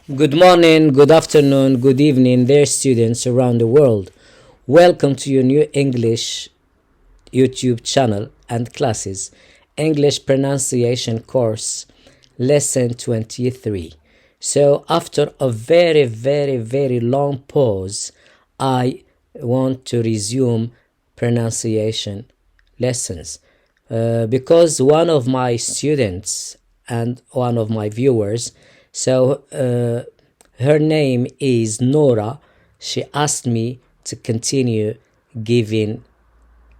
Good morning, good afternoon, good evening, dear students around the world. Welcome to your new English YouTube channel and classes, English pronunciation course, lesson 23. So, after a very long pause, I want to resume pronunciation lessons because one of my students and one of my viewers, her name is Nora. She asked me to continue giving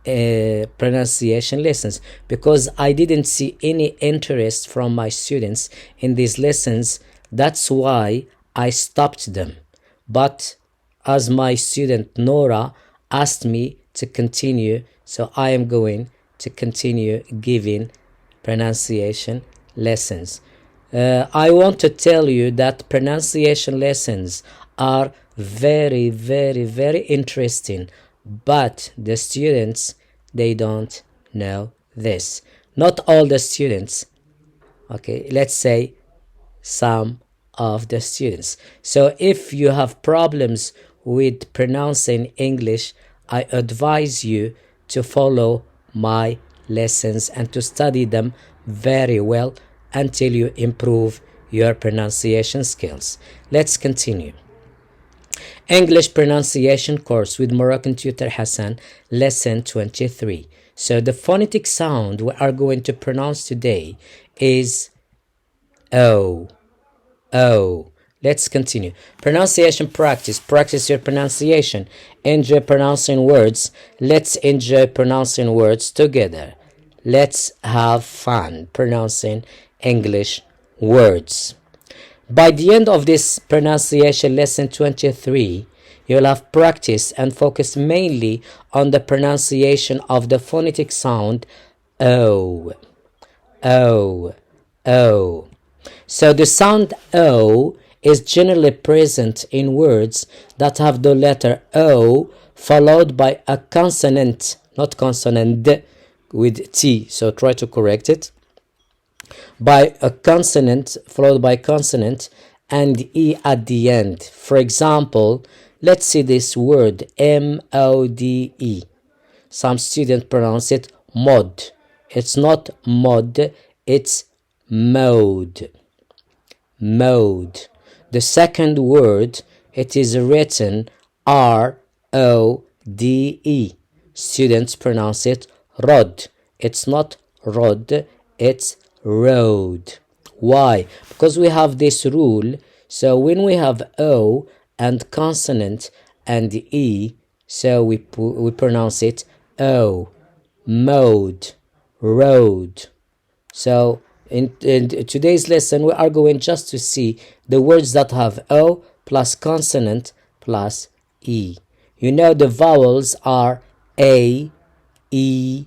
pronunciation lessons because I didn't see any interest from my students in these lessons. That's why I stopped them. But as my student Nora asked me to continue, so I am going to continue giving pronunciation lessons. I want to tell you that pronunciation lessons are very interesting, but the students, they don't know this. Not all the students, okay, let's say some of the students. So if you have problems with pronouncing English, I advise you to follow my lessons and to study them very well until you improve your pronunciation skills. Let's continue. English pronunciation course with Moroccan tutor Hassane, lesson 23. So the phonetic sound we are going to pronounce today is O. O. Let's continue. Pronunciation practice. Practice your pronunciation. Enjoy pronouncing words. Let's enjoy pronouncing words together. Let's have fun pronouncing English words. By the end of this pronunciation lesson 23, you'll have practiced and focused mainly on the pronunciation of the phonetic sound O. O. O. So the sound O is generally present in words that have the letter O followed by a consonant, not consonant, with T, so try to correct it. By a consonant followed by consonant and E at the end. For example, let's see this word M-O-D-E. Some students pronounce it mod. It's not mod, it's mode. Mode. The second word, it is written R-O-D-E. Students pronounce it rod. It's not rod, it's road. Why? Because we have this rule. So when we have O and consonant and E, so we pronounce it O. Mode. Road. So in today's lesson, we are going just to see the words that have O plus consonant plus E. You know the vowels are A, E,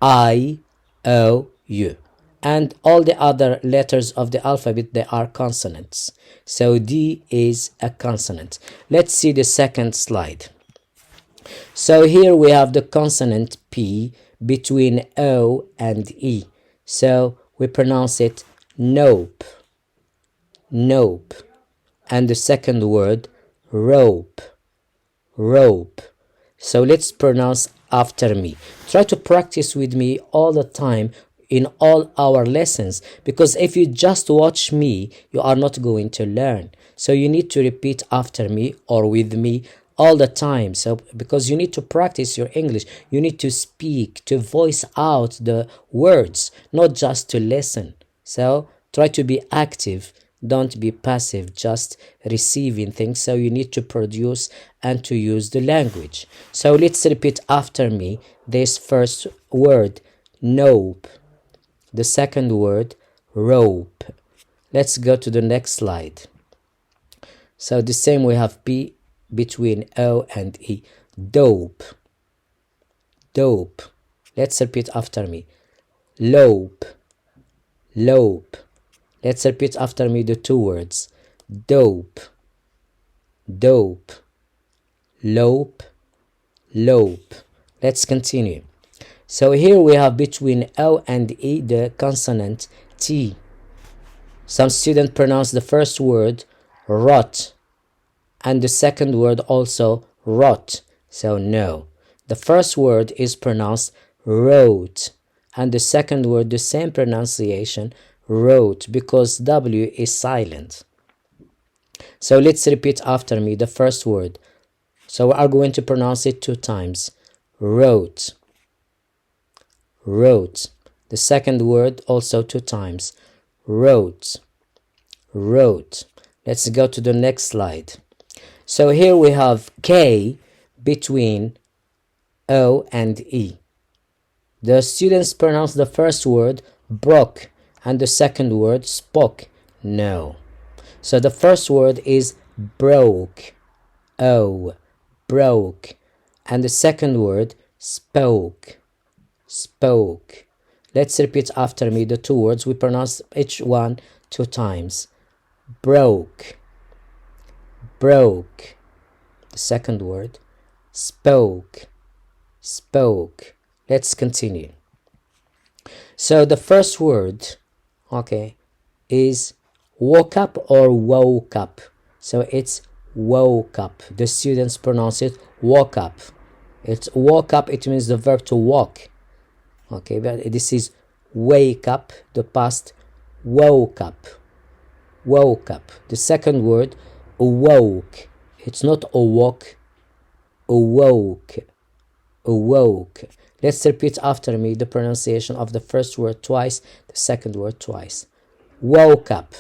I, O, U. And all the other letters of the alphabet, they are consonants. So D is a consonant. Let's see the second slide. So here we have the consonant P between O and E. So we pronounce it nope. Nope. And the second word, rope. Rope. So let's pronounce after me. Try to practice with me all the time in all our lessons, because if you just watch me, you are not going to learn. So you need to repeat after me or with me all the time. So because you need to practice your English, you need to speak, to voice out the words, not just to listen. So try to be active. Don't be passive, just receiving things. So you need to produce and to use the language. So let's repeat after me this first word, nope. The second word, rope. Let's go to the next slide. So the same, we have P between O and E. Dope. Dope. Let's repeat after me. Lope. Lope. Let's repeat after me the two words. Dope. Dope. Lope. Lope. Let's continue. So here we have between O and E the consonant T. Some students pronounce the first word rot, and the second word also rot. So no. The first word is pronounced wrote, and the second word the same pronunciation, wrote, because W is silent. So let's repeat after me the first word. So we are going to pronounce it 2 times. Wrote, wrote. The second word also 2 times. Wrote, wrote. Let's go to the next slide. So here we have K between O and E. The students pronounce the first word broke and the second word spoke. No. So the first word is broke, O, broke, and the second word spoke, spoke. Let's repeat after me the 2 words. We pronounce each one 2 times. Broke, broke. The second word, spoke, spoke. Let's continue. So the first word, okay, is woke up or woke up. So it's woke up. The students pronounce it woke up. It's woke up. It means the verb to walk. Okay, but this is wake up, the past, woke up, woke up. The second word, awoke. It's not awoke, awoke, awoke. Let's repeat after me the pronunciation of the first word twice, the second word twice. Woke up,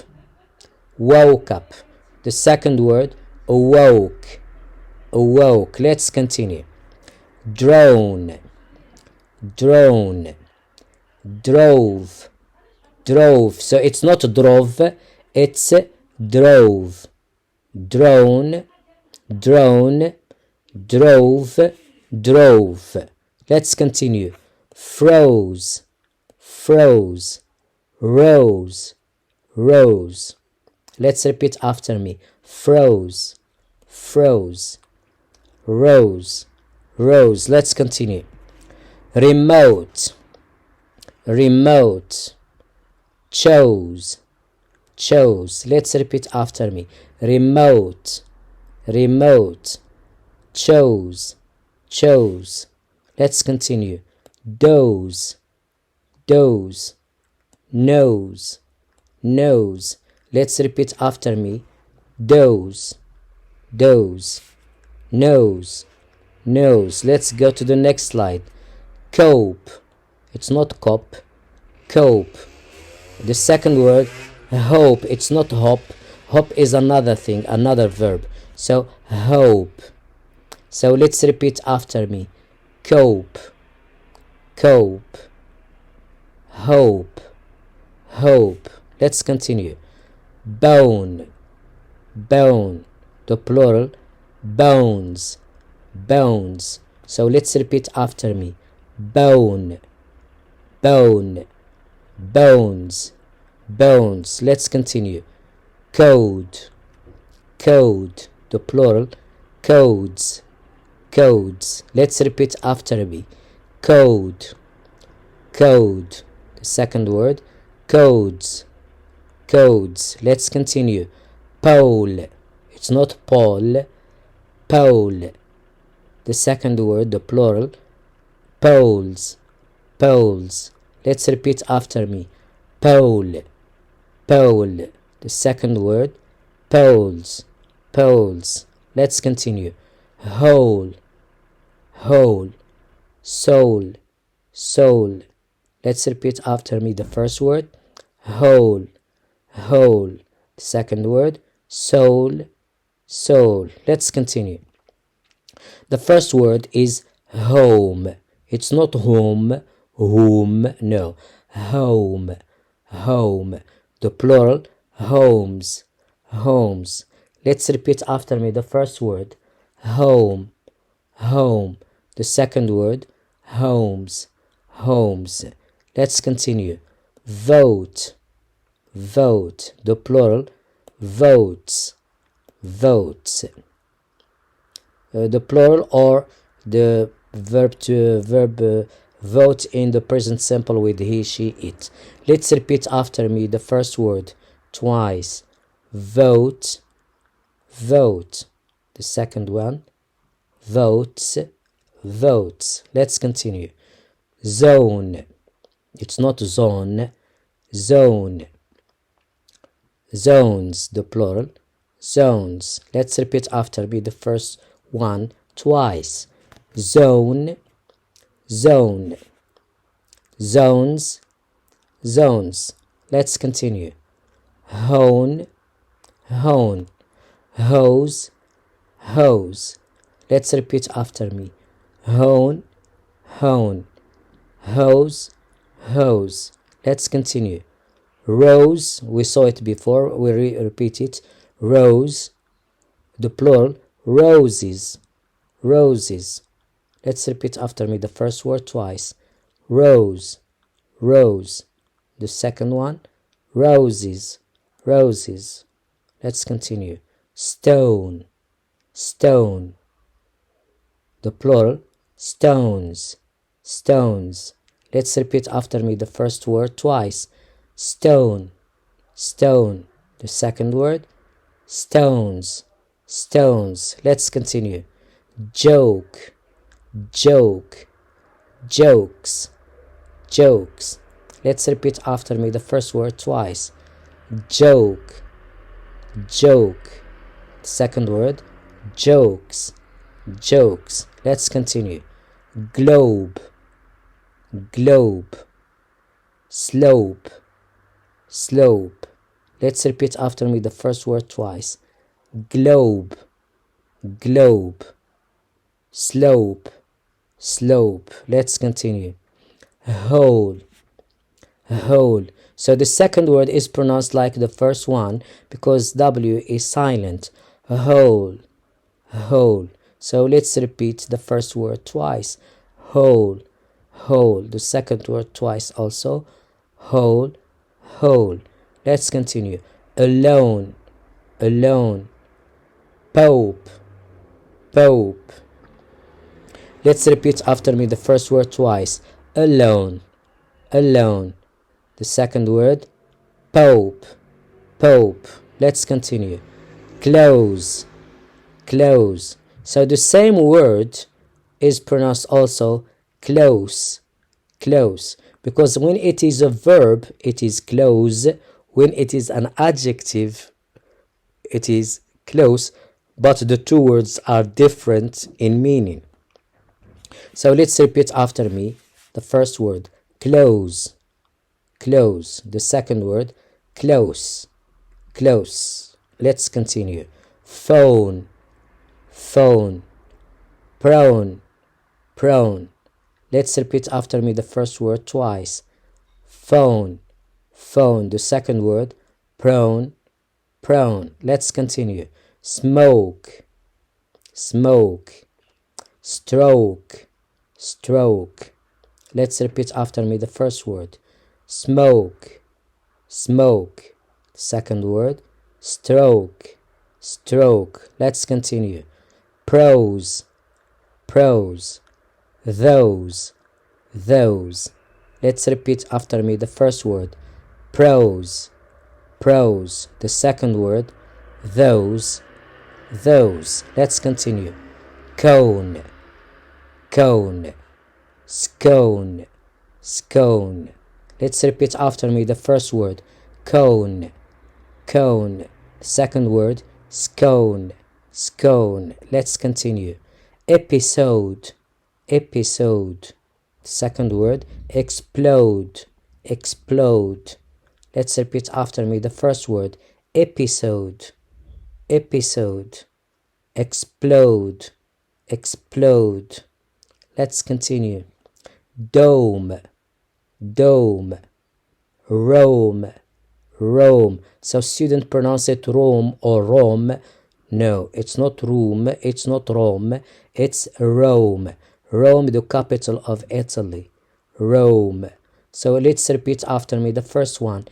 woke up. The second word, awoke, awoke. Let's continue. Drone, drone, drove, drove. So it's not drove, it's drove. Drone, drone, drove, drove. Let's continue. Froze, froze, rose, rose. Let's repeat after me. Froze, froze, rose, rose. Let's continue. Remote, remote, chose, chose. Let's repeat after me. Remote, remote, chose, chose. Let's continue. Doze, doze, nose, nose. Let's repeat after me. Doze, doze, nose, nose. Let's go to the next slide. Cope. It's not cop. Cope. The second word, hope. It's not hop. Hop is another thing, another verb. So hope. So let's repeat after me. Cope, cope, hope, hope. Let's continue. Bone, bone. The plural, bones, bones. So let's repeat after me. Bone, bone, bones, bones. Let's continue. Code, code. The plural, codes, codes. Let's repeat after me. Code, code. The second word, codes, codes. Let's continue. Pole. It's not pole. Pole. The second word, the plural, poles, poles. Let's repeat after me. Pole, pole. The second word, poles, poles. Let's continue. Whole, whole, soul, soul. Let's repeat after me the first word, whole, whole. The second word, soul, soul. Let's continue. The first word is home. It's not home, whom, no. Home, home. The plural, homes, homes. Let's repeat after me the first word, home, home. The second word, homes, homes. Let's continue. Vote, vote. The plural, votes, votes. The plural or the verb vote in the present simple with he, she, it. Let's repeat after me the first word twice. Vote, vote. The second one, votes, votes. Let's continue. Zone. It's not zone. Zone. Zones, the plural. Zones. Let's repeat after me the first one twice. Zone, zone. Zones, zones. Let's continue. Hone, hone. Hose, hose. Let's repeat after me. Hone, hone. Hose, hose. Let's continue. Rose, we saw it before, we repeat it. Rose, the plural, roses, roses. Let's repeat after me the first word twice. Rose, rose. The second one, roses, roses. Let's continue. Stone, stone. The plural, stones, stones. Let's repeat after me the first word twice. Stone, stone. The second word, stones, stones. Let's continue. Joke, joke. Jokes, jokes. Let's repeat after me the first word twice. Joke, joke. The second word, jokes, jokes. Let's continue. Globe, globe. Slope, slope. Let's repeat after me the first word twice. Globe, globe. Slope, slope. Let's continue. Hole, hole. So the second word is pronounced like the first one because W is silent. Hole, hole. So let's repeat the first word twice. Hole, hole. The second word twice also. Hole, hole. Let's continue. Alone, alone. Pope, pope. Let's repeat after me the first word twice. Alone, alone. The second word, pope, pope. Let's continue. Close, close. So the same word is pronounced also close, close. Because when it is a verb, it is close. When it is an adjective, it is close. But the two words are different in meaning. So let's repeat after me the first word, close, close. The second word, close, close. Let's continue. Phone, phone. Prone, prone. Let's repeat after me the first word twice. Phone, phone. The second word, prone, prone. Let's continue. Smoke, smoke. Stroke, stroke. Let's repeat after me the first word. Smoke, smoke. Second word, stroke, stroke. Let's continue. Prose, prose. Those, those. Let's repeat after me the first word. Prose, prose. The second word, those, those. Let's continue. Cone, cone. Scone, scone. Let's repeat after me the first word. Cone, cone. Second word, scone, scone. Let's continue. Episode, episode. Second word, explode, explode. Let's repeat after me the first word. Episode, episode. Explode, explode. Let's continue. Dome, dome. Rome, Rome. So students pronounce it Rome or Rome. No, it's not Rome, it's not Rome, it's Rome. Rome, the capital of Italy. Rome. So let's repeat after me the first one.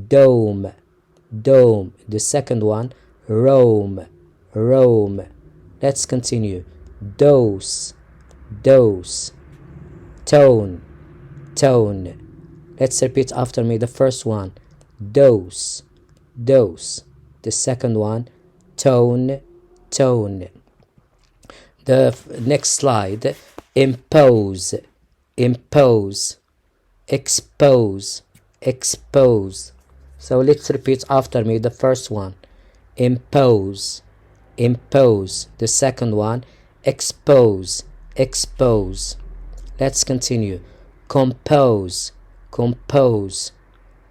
Dome, dome. The second one, Rome, Rome. Let's continue. Dose, dose. Tone, tone. Let's repeat after me the first one. Dose, dose. The second one, tone, tone. The next slide, impose, impose, expose, expose. So let's repeat after me. The first one, impose, impose. The second one, expose, expose. Let's continue. Compose, compose,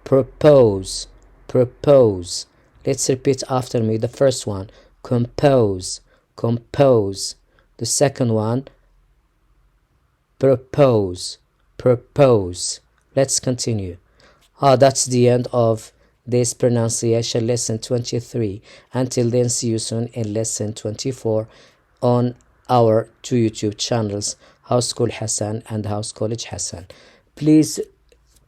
propose, propose. Let's repeat after me. The first one, compose, compose. The second one, propose, propose. Let's continue. That's the end of this pronunciation lesson 23. Until then, see you soon in lesson 24 on our two YouTube channels, House School Hassane and House College Hassane. Please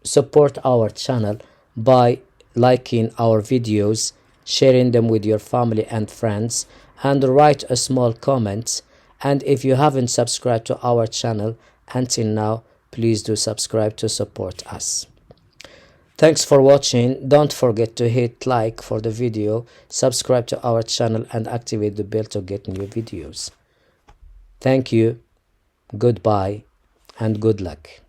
support our channel by liking our videos, sharing them with your family and friends, and write a small comment. And if you haven't subscribed to our channel until now, please do subscribe to support us. Thanks for watching. Don't forget to hit like for the video, subscribe to our channel, and activate the bell to get new videos. Thank you, goodbye, and good luck.